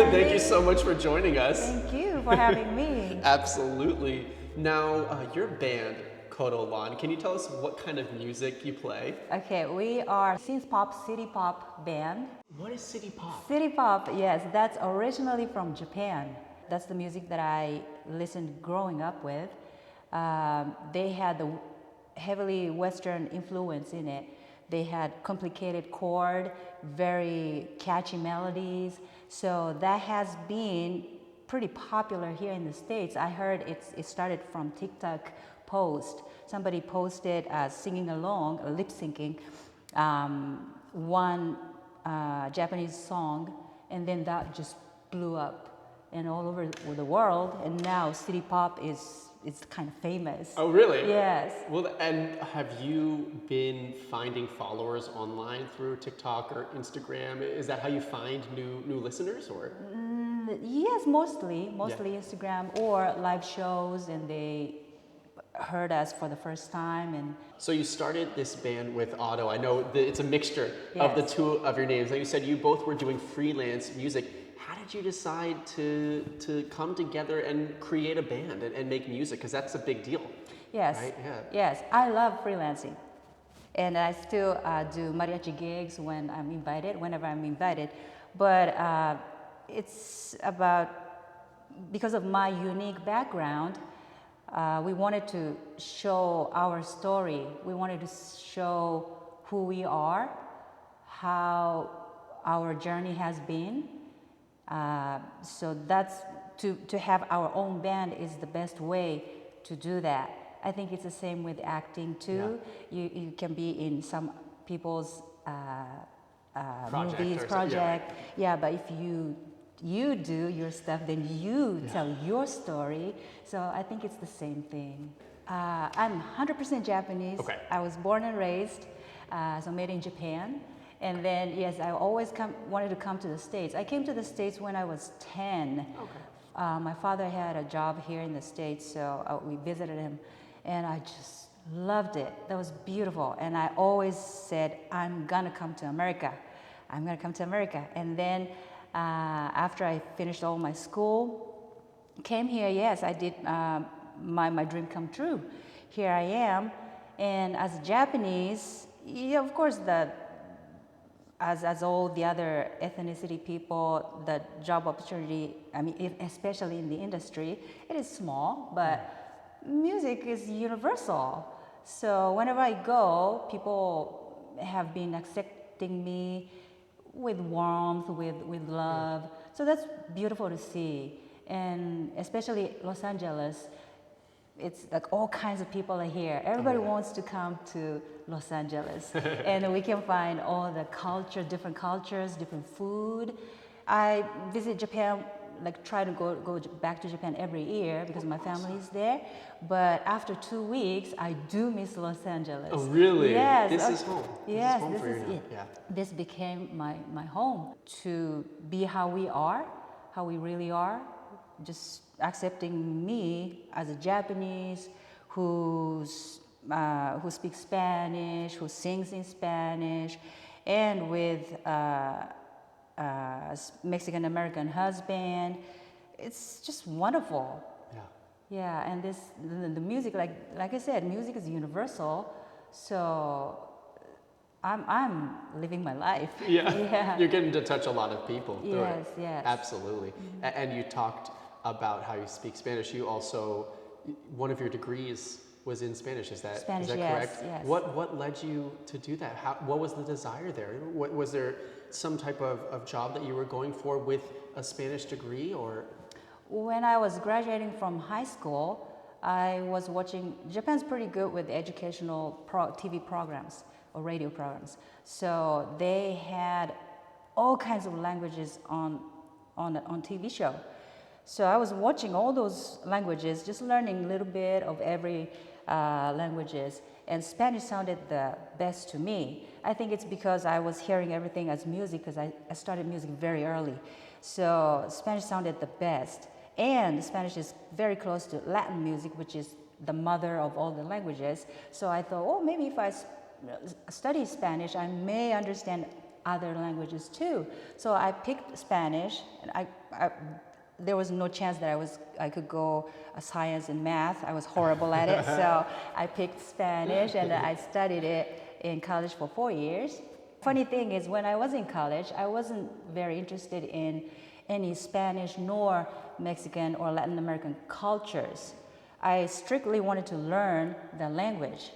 Thank you so much for joining us. Thank you for having me. Absolutely. Now, your band, Kotolan, can you tell us what kind of music you play? Okay, we are synth pop, city pop band. What is city pop? City pop, yes, that's originally from Japan. That's the music that I listened growing up with. They had the heavily Western influence in it. They had complicated chord, very catchy melodies. So that has been pretty popular here in the States. I heard it started from TikTok post. Somebody posted singing along, lip syncing, one Japanese song, and then that just blew up and all over the world. And now city pop is kind of famous. Oh, really? Yes. Well, and have you been finding followers online through TikTok or Instagram? Is that how you find new listeners, or? Yes, mostly Instagram or live shows, and they heard us for the first time. And So you started this band with Otto. I know that it's a mixture of the Yes. two of your names. Like you said, you both were doing freelance music. How did you decide to come together and create a band and make music? Because that's a big deal. yes, Right, yeah. yes, I love freelancing, and I still do mariachi gigs whenever I'm invited. But it's about, because of my unique background, we wanted to show our story. We wanted to show who we are, how our journey has been. So that's to have our own band is the best way to do that. I think it's the same with acting too. You can be in some people's movies, project. Yeah, but if you do your stuff, then you tell your story. So I think it's the same thing. I'm 100% Japanese. Okay. I was born and raised, so made in Japan. And then, yes, I always wanted to come to the States. I came to the States when I was 10. Okay. My father had a job here in the States, so we visited him. And I just loved it. That was beautiful. And I always said, I'm going to come to America. I'm going to come to America. And then after I finished all my school, came here, yes, I did my dream come true. Here I am. And as a Japanese, of course, as all the other ethnicity people, the job opportunity, I mean, especially in the industry, it is small, but music is universal. So whenever I go, people have been accepting me with warmth, with love. So that's beautiful to see. And especially Los Angeles, it's like all kinds of people are here. Everybody wants to come to Los Angeles. And we can find all the different cultures, different food. I visit Japan, like try to go back to Japan every year because my family is there. But after 2 weeks, I do miss Los Angeles. Oh, really? Yes. This is home. Yes, this is home this for is you now. it. Yeah. This became my home, to be how we are, how we really are, just accepting me as a Japanese who speaks Spanish, who sings in Spanish, and with Mexican American husband. It's just wonderful. Yeah. Yeah, and the music, like I said, music is universal. So I'm living my life. Yeah. Yeah. You're getting to touch a lot of people. through it. Yes, yes. Absolutely. And you talked about how you speak Spanish. You also, one of your degrees was in Spanish. Is that Spanish, is that yes, correct? yes. What led you to do that? What was the desire there? Was there some type of job that you were going for with a Spanish degree, or? When I was graduating from high school, I was watching, Japan's pretty good with educational TV programs or radio programs. So they had all kinds of languages on TV show. So I was watching all those languages, just learning a little bit of every languages, and Spanish sounded the best to me. I think it's because I was hearing everything as music, because I started music very early. So Spanish sounded the best. And Spanish is very close to Latin music, which is the mother of all the languages. So I thought, oh, maybe if I study Spanish, I may understand other languages too. So I picked Spanish, and there was no chance that I could go science and math. I was horrible at it, so I picked Spanish, and I studied it in college for 4 years. Funny thing is, when I was in college, I wasn't very interested in any Spanish nor Mexican or Latin American cultures. I strictly wanted to learn the language.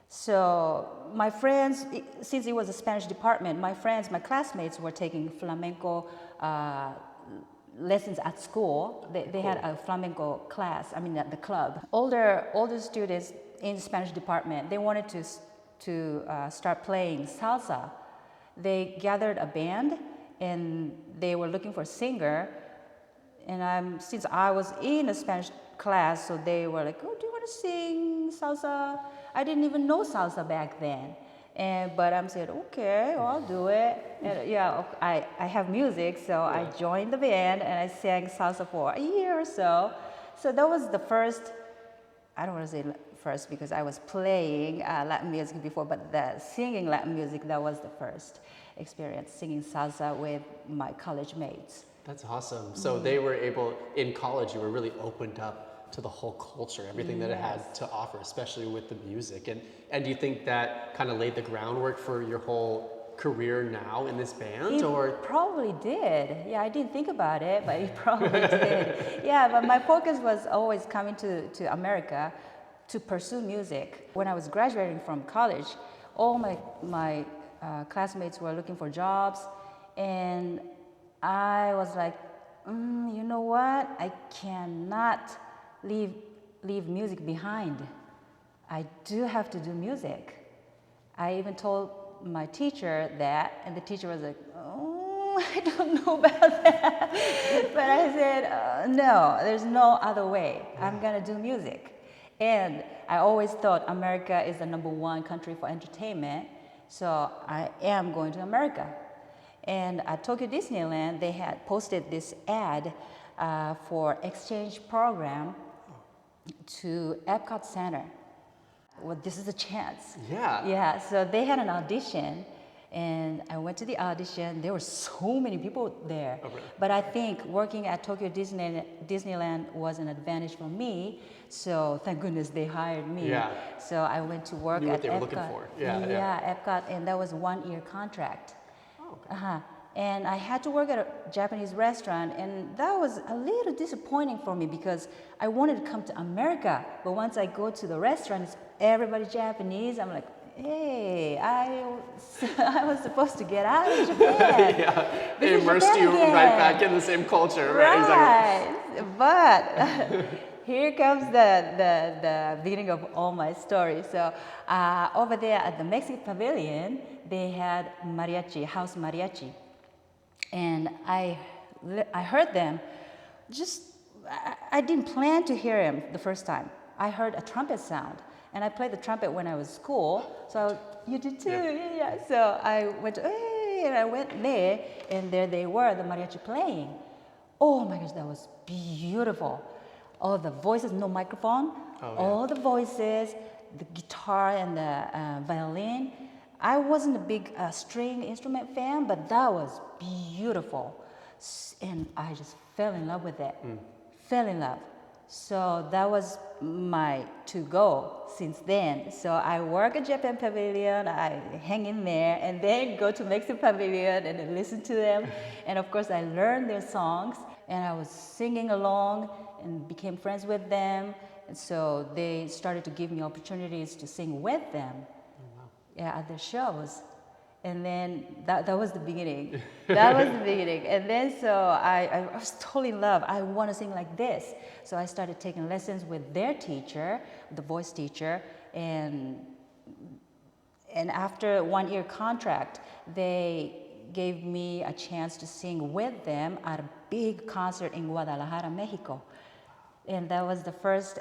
So my friends, since it was a Spanish department, my classmates were taking flamenco lessons at school. They had a flamenco class, at the club. Older students in the Spanish department, they wanted to start playing salsa. They gathered a band and they were looking for a singer. And since I was in a Spanish class, so they were like, "Oh, do you want to sing salsa?" I didn't even know salsa back then. But I said, okay, well, I'll do it. And I have music, so I joined the band and I sang salsa for a year or so. So that was the first, I don't want to say first because I was playing Latin music before, but singing Latin music, that was the first experience, singing salsa with my college mates. That's awesome. So they were able, in college, you were really opened up to the whole culture, everything that it had to offer, especially with the music. And do you think that kind of laid the groundwork for your whole career now in this band? It probably did. Yeah, I didn't think about it, but it probably did. Yeah, but my focus was always coming to America to pursue music. When I was graduating from college, all my classmates were looking for jobs, and I was like, you know what? I cannot leave music behind. I do have to do music. I even told my teacher that, and the teacher was like, "Oh, I don't know about that." But I said, no, there's no other way. I'm gonna do music. And I always thought America is the #1 country for entertainment, so I am going to America. And at Tokyo Disneyland, they had posted this ad for exchange program to Epcot Center. Well, this is a chance. Yeah. Yeah, so they had an audition, and I went to the audition. There were so many people there. Oh, really? But I think working at Tokyo Disneyland was an advantage for me, so thank goodness they hired me. Yeah. So I went to work Knew at what they were Epcot. looking for. Yeah, Epcot, and that was a 1-year contract. Oh, okay. And I had to work at a Japanese restaurant, and that was a little disappointing for me because I wanted to come to America. But once I go to the restaurant, it's everybody Japanese. I'm like, hey, I was supposed to get out of Japan. Yeah, they immersed you right back in the same culture. Right, exactly. But here comes the beginning of all my stories. So over there at the Mexican Pavilion, they had mariachi, house mariachi. And I heard them, I didn't plan to hear him the first time. I heard a trumpet sound, and I played the trumpet when I was in school, so you did too, yeah. So I went, hey, and I went there, and there they were, the mariachi playing. Oh my gosh, that was beautiful. All the voices, no microphone, all the voices, the guitar and the violin. I wasn't a big string instrument fan, but that was beautiful. And I just fell in love with it. Fell in love. So that was my to-go since then. So I work at Japan Pavilion, I hang in there, and then go to Mexican Pavilion and listen to them. And of course, I learned their songs, and I was singing along and became friends with them. And so they started to give me opportunities to sing with them. Yeah, at their shows. And then that was the beginning. That was the beginning. And then so I was totally in love. I want to sing like this. So I started taking lessons with their teacher, the voice teacher. And after a 1-year contract, they gave me a chance to sing with them at a big concert in Guadalajara, Mexico. And that was the first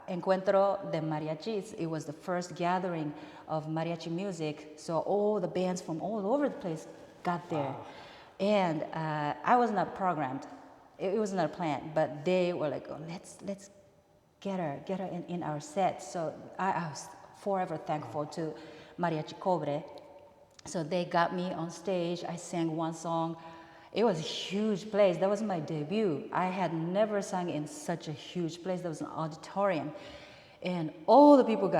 Encuentro de Mariachis. It was the first gathering of mariachi music. So all the bands from all over the place got there. Wow. And I was not programmed. It was not planned, but they were like, oh, let's get her in our set. So I was forever thankful to Mariachi Cobre. So they got me on stage. I sang one song, It was a huge place. That was my debut. I had never sung in such a huge place. There was an auditorium. And all the people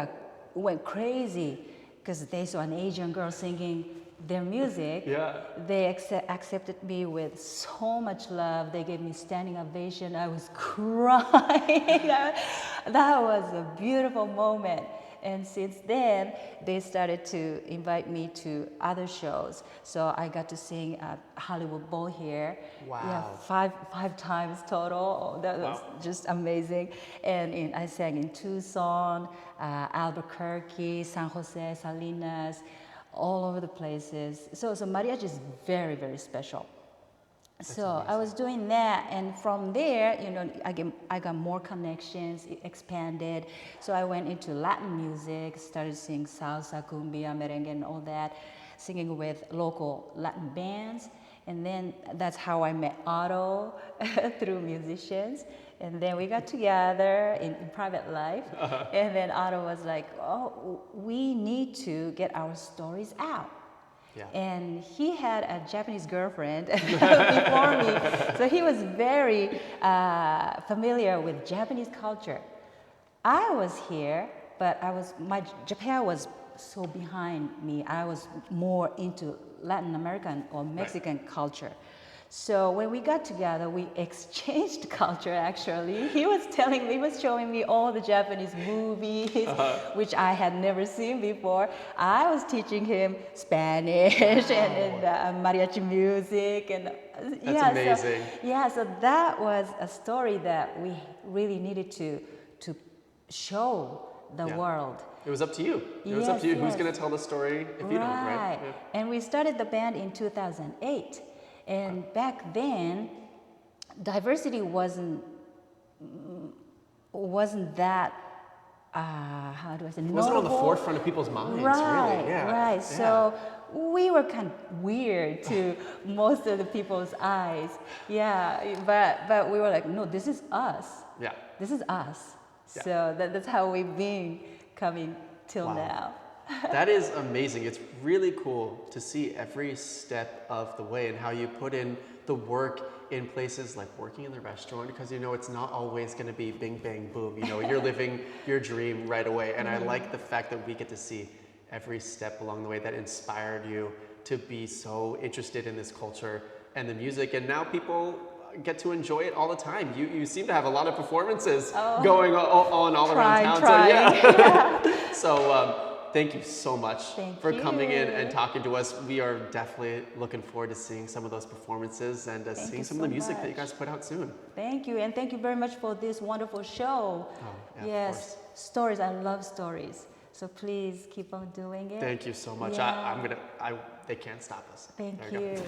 went crazy because they saw an Asian girl singing their music. Yeah. They accepted me with so much love. They gave me standing ovation. I was crying. That was a beautiful moment. And since then, they started to invite me to other shows. So I got to sing at Hollywood Bowl here. Wow. Yeah, five times total. That was just amazing. And I sang in Tucson, Albuquerque, San Jose, Salinas, all over the places. So mariachi is very, very special. So I was doing that, and from there, I got more connections, it expanded. So I went into Latin music, started singing salsa, cumbia, merengue, and all that, singing with local Latin bands. And then that's how I met Otto through musicians. And then we got together in private life. And then Otto was like, oh, we need to get our stories out. Yeah. And he had a Japanese girlfriend before me, so he was very familiar with Japanese culture. I was here, but Japan was so behind me. I was more into Latin American or Mexican culture. So when we got together, we exchanged culture actually. He was showing me all the Japanese movies, which I had never seen before. I was teaching him Spanish and mariachi music. And That's amazing. So that was a story that we really needed to show the world. It was up to you. It was up to you. Who's going to tell the story if you don't, right? Yeah. And we started the band in 2008. And back then, diversity wasn't that, how do I say, it wasn't on the forefront of people's minds, right, really. Yeah. Right, so we were kind of weird to most of the people's eyes. Yeah, but we were like, no, this is us. Yeah. This is us. Yeah. So that's how we've been coming till now. That is amazing. It's really cool to see every step of the way and how you put in the work in places like working in the restaurant, because it's not always going to be bing, bang, boom. You're living your dream right away. And I like the fact that we get to see every step along the way that inspired you to be so interested in this culture and the music. And now people get to enjoy it all the time. You seem to have a lot of performances going on all around town. So thank you so much for coming in and talking to us. We are definitely looking forward to seeing some of those performances and seeing some of the music that you guys put out soon. Thank you, and thank you very much for this wonderful show. Yes, stories. I love stories. So please keep on doing it. Thank you so much. They can't stop us. Thank you.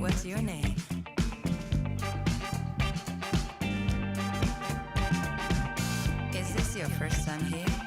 What's your name? Is this your first time here?